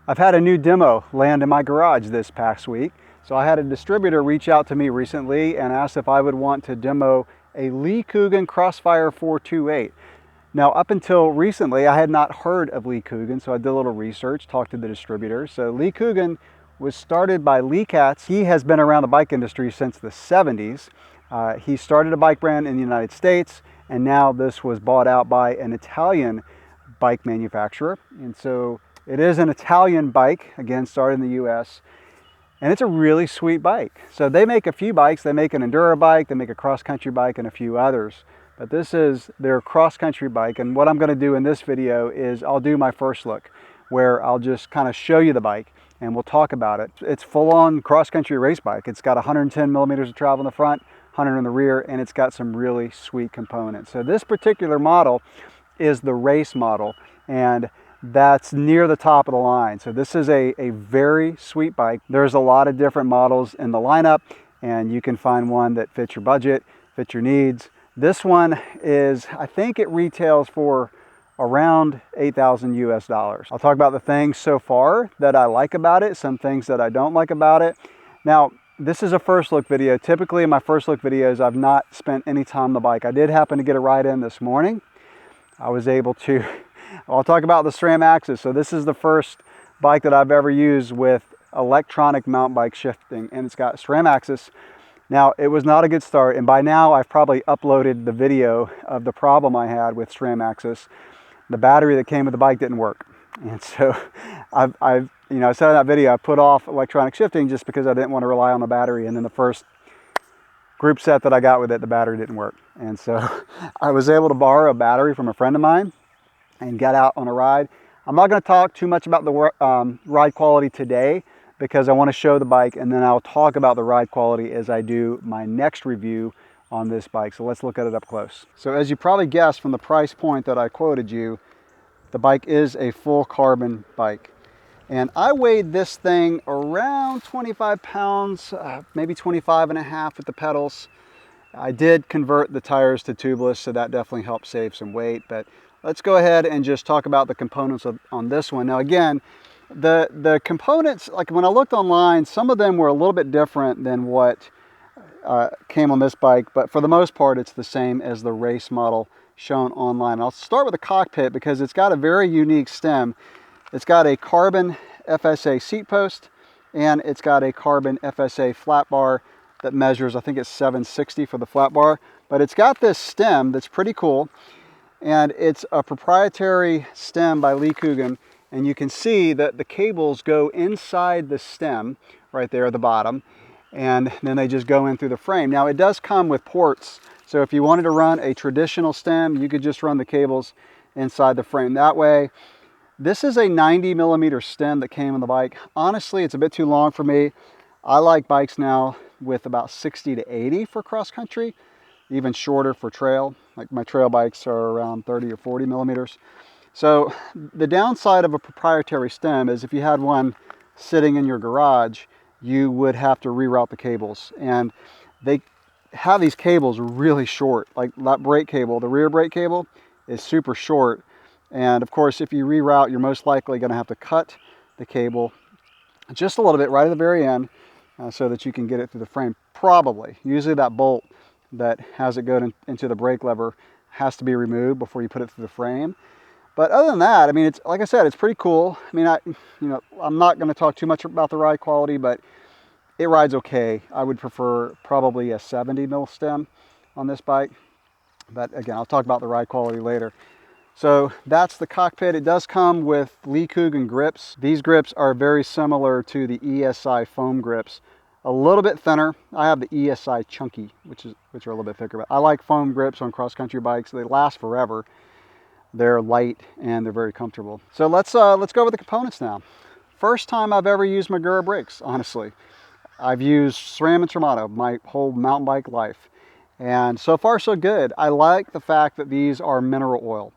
I've had a new demo land in my garage this past week. So I had a distributor reach out to me recently and asked if I would want to demo a Lee Cougan Crossfire 428. Now, up until recently, I had not heard of Lee Cougan, so I did a little research, talked to the distributor. So Lee Cougan was started by Lee Katz. He has been around the bike industry since the 70s. He started a bike brand in the United States, and now this was bought out by an Italian bike manufacturer. And so it is an Italian bike, again, started in the US, and it's a really sweet bike. So they make a few bikes. They make an enduro bike, they make a cross-country bike, and a few others. But this is their cross-country bike, and what I'm going to do in this video is I'll do my first look, where I'll just kind of show you the bike, and we'll talk about it. It's full-on cross-country race bike. It's got 110 millimeters of travel in the front, 100 in the rear, and it's got some really sweet components. So this particular model is the race model, and that's near the top of the line. So this is a very sweet bike. There's a lot of different models in the lineup, and you can find one that fits your budget, fits your needs. This one is, I think it retails for around $8,000 US. I'll talk about the things so far that I like about it, some things that I don't like about it. Now, this is a first look video. Typically in my first look videos, I've not spent any time on the bike. I did happen to get a ride in this morning. I was able to, I'll talk about the SRAM axis. So this is the first bike that I've ever used with electronic mountain bike shifting, and it's got SRAM axis. Now, it was not a good start, and by now I've probably uploaded the video of the problem I had with SRAM axis. The battery that came with the bike didn't work. And so I said in that video, I put off electronic shifting just because I didn't want to rely on the battery. And then the first group set that I got with it, the battery didn't work. And so I was able to borrow a battery from a friend of mine and get out on a ride. I'm not going to talk too much about the ride quality today because I want to show the bike, and then I'll talk about the ride quality as I do my next review on this bike. So let's look at it up close. So as you probably guessed from the price point that I quoted you, the bike is a full carbon bike. And I weighed this thing around 25 pounds, maybe 25 and a half with the pedals. I did convert the tires to tubeless, so that definitely helped save some weight. But let's go ahead and just talk about the components on this one. Now again, the components, like when I looked online, some of them were a little bit different than what came on this bike, but for the most part, it's the same as the race model shown online. I'll start with the cockpit because it's got a very unique stem. It's got a carbon FSA seat post, and it's got a carbon FSA flat bar that measures, I think it's 760 for the flat bar, but it's got this stem that's pretty cool, and it's a proprietary stem by Lee Cougan, and you can see that the cables go inside the stem right there at the bottom, and then they just go in through the frame. Now it does come with ports, so if you wanted to run a traditional stem, you could just run the cables inside the frame that way. This is a 90 millimeter stem that came on the bike. Honestly, it's a bit too long for me. I like bikes now with about 60 to 80 for cross country, even shorter for trail. Like my trail bikes are around 30 or 40 millimeters. So the downside of a proprietary stem is if you had one sitting in your garage, you would have to reroute the cables. And they have these cables really short, like that brake cable, the rear brake cable is super short. And of course, if you reroute, you're most likely going to have to cut the cable just a little bit right at the very end so that you can get it through the frame. Probably. Usually that bolt that has it go into the brake lever has to be removed before you put it through the frame. But other than that, I mean, it's like I said, it's pretty cool. I mean, I'm not going to talk too much about the ride quality, but it rides okay. I would prefer probably a 70 mil stem on this bike. But again, I'll talk about the ride quality later. So that's the cockpit. It does come with Lee Cougan grips. These grips are very similar to the ESI foam grips. A little bit thinner. I have the ESI chunky, which are a little bit thicker. But I like foam grips on cross-country bikes. They last forever. They're light and they're very comfortable. So let's go over the components now. First time I've ever used Magura brakes, honestly. I've used SRAM and Shimano my whole mountain bike life. And so far so good. I like the fact that these are mineral oil.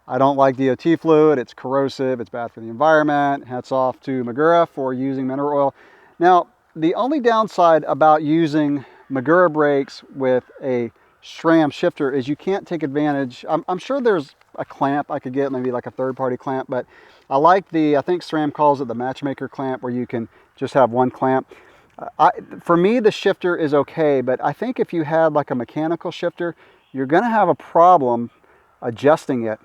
I don't like DOT fluid, it's corrosive, it's bad for the environment. Hats off to Magura for using mineral oil. Now, the only downside about using Magura brakes with a SRAM shifter is you can't take advantage. I'm sure there's a clamp I could get, maybe like a third-party clamp, but I like I think SRAM calls it the matchmaker clamp, where you can just have one clamp. For me, the shifter is okay, but I think if you had like a mechanical shifter, you're going to have a problem adjusting it,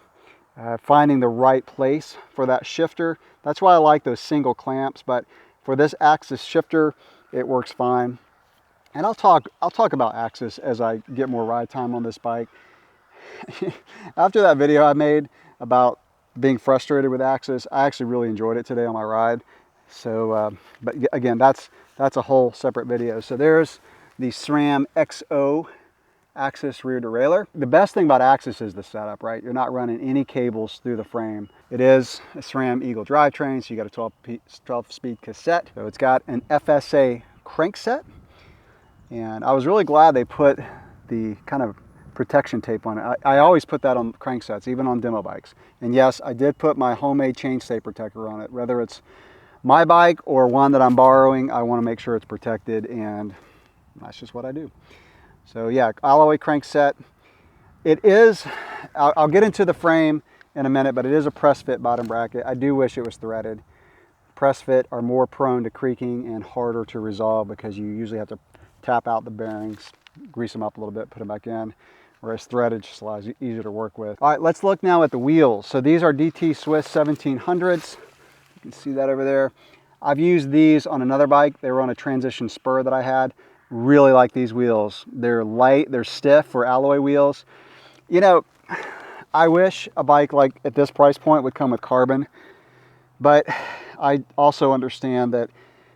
finding the right place for that shifter. That's why I like those single clamps, but for this axis shifter, it works fine. And I'll talk about axis as I get more ride time on this bike. After that video I made about being frustrated with axis, I actually really enjoyed it today on my ride. So, but again, that's a whole separate video. So there's the SRAM XO axis rear derailleur. The best thing about axis is the setup, right? You're not running any cables through the frame. It is a SRAM Eagle drivetrain, so you got a 12-speed cassette. So it's got an FSA crankset. And I was really glad they put the kind of protection tape on it. I always put that on cranksets, even on demo bikes. And yes, I did put my homemade chainstay protector on it. Whether it's my bike or one that I'm borrowing, I want to make sure it's protected, and that's just what I do. So yeah, alloy crankset. It is, I'll get into the frame in a minute, but it is a press fit bottom bracket. I do wish it was threaded. Press fit are more prone to creaking and harder to resolve because you usually have to tap out the bearings, grease them up a little bit, put them back in, whereas threaded just a lot easier to work with. All right, let's look now at the wheels. So these are DT Swiss 1700s. You can see that over there. I've used these on another bike. They were on a transition spur that I had. Really like these wheels. They're light, they're stiff for alloy wheels. You know, I wish a bike like at this price point would come with carbon, but I also understand that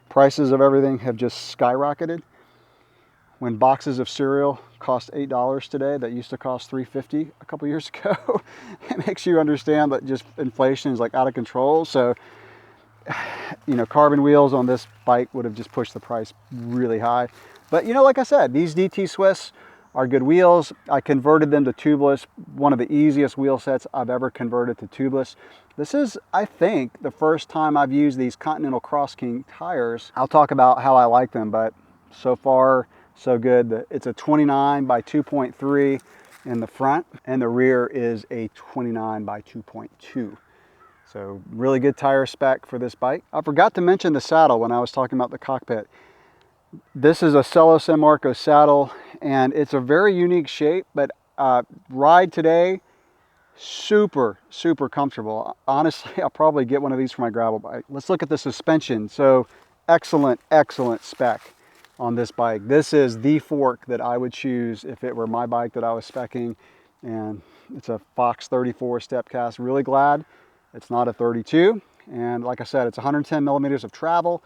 prices of everything have just skyrocketed. When boxes of cereal cost $8 today, that used to cost $3.50 a couple years ago, it makes you understand that just inflation is like out of control. So, you know, carbon wheels on this bike would have just pushed the price really high. But, you know, like I said, these DT Swiss are good wheels. I converted them to tubeless, one of the easiest wheel sets I've ever converted to tubeless. This is, I think, the first time I've used these Continental Cross King tires. I'll talk about how I like them, but so far, so good. It's a 29 by 2.3 in the front, and the rear is a 29 by 2.2. So really good tire spec for this bike. I forgot to mention the saddle when I was talking about the cockpit. This is a Cello San Marco saddle, and it's a very unique shape, but ride today, super, super comfortable. Honestly, I'll probably get one of these for my gravel bike. Let's look at the suspension. So excellent, excellent spec on this bike. This is the fork that I would choose if it were my bike that I was speccing, and it's a Fox 34 step cast. Really glad it's not a 32, and like I said, it's 110 millimeters of travel.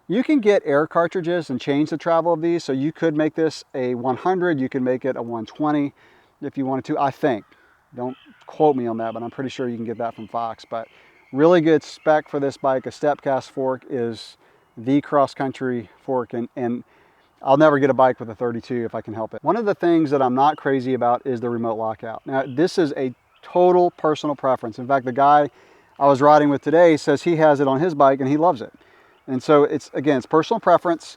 You can get air cartridges and change the travel of these, so you could make this a 100, you can make it a 120 if you wanted to, I think. Don't quote me on that, but I'm pretty sure you can get that from Fox. But really good spec for this bike. A step cast fork is the cross-country fork, and I'll never get a bike with a 32 if I can help it. One of the things that I'm not crazy about is the remote lockout. Now, this is a total personal preference. In fact, the guy I was riding with today says he has it on his bike and he loves it. And so it's, again, it's personal preference.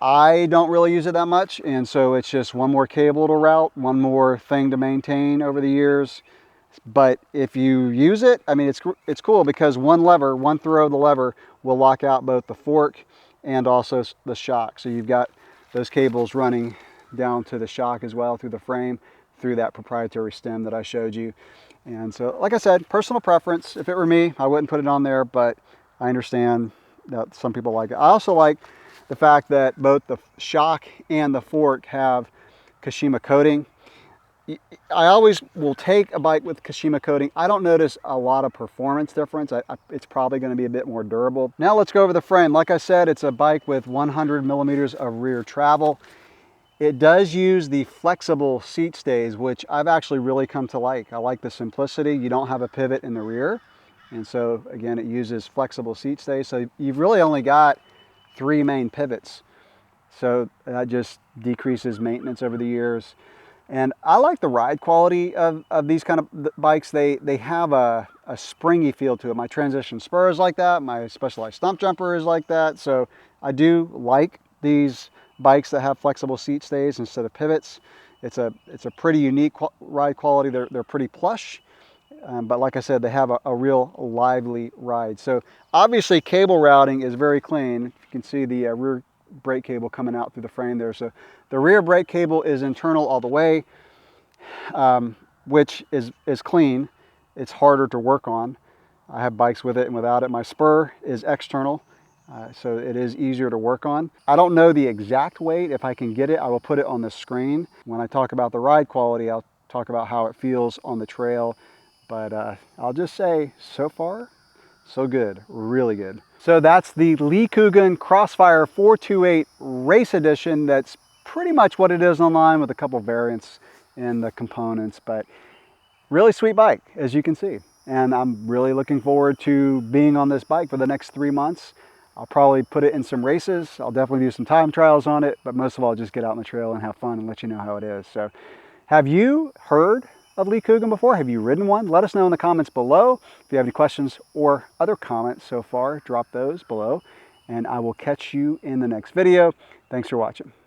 I don't really use it that much, and so it's just one more cable to route, one more thing to maintain over the years. But if you use it, I mean, it's cool because one lever, one throw of the lever will lock out both the fork and also the shock. So you've got those cables running down to the shock as well through the frame, through that proprietary stem that I showed you. And so, like I said, personal preference. If it were me, I wouldn't put it on there, but I understand that some people like it. I also like the fact that both the shock and the fork have Kashima coating. I always will take a bike with Kashima coating. I don't notice a lot of performance difference. It's probably going to be a bit more durable. Now let's go over the frame. Like I said, it's a bike with 100 millimeters of rear travel. It does use the flexible seat stays, which I've actually really come to like. I like the simplicity. You don't have a pivot in the rear. And so again, it uses flexible seat stays. So you've really only got 3 main pivots. So that just decreases maintenance over the years. And I like the ride quality of these kind of bikes. They have a springy feel to it. My transition spur is like that. My Specialized stump jumper is like that. So I do like these bikes that have flexible seat stays instead of pivots. It's a pretty unique ride quality. They're pretty plush, but like I said, they have a real lively ride. So obviously cable routing is very clean. You can see the rear brake cable coming out through the frame there. So the rear brake cable is internal all the way, which is clean. It's harder to work on. I have bikes with it and without it. My spur is external, so it is easier to work on. I don't know the exact weight. If I can get it, I will put it on the screen. When I talk about the ride quality, I'll talk about how it feels on the trail. But I'll just say, so far, so good, really good. So that's the Lee Cougan Crossfire 428 Race Edition. That's pretty much what it is online, with a couple variants in the components, but really sweet bike, as you can see. And I'm really looking forward to being on this bike for the next 3 months. I'll probably put it in some races. I'll definitely do some time trials on it, but most of all, just get out on the trail and have fun and let you know how it is. So have you heard of Lee Cougan before? Have you ridden one? Let us know in the comments below. If you have any questions or other comments so far, drop those below, and I will catch you in the next video. Thanks for watching.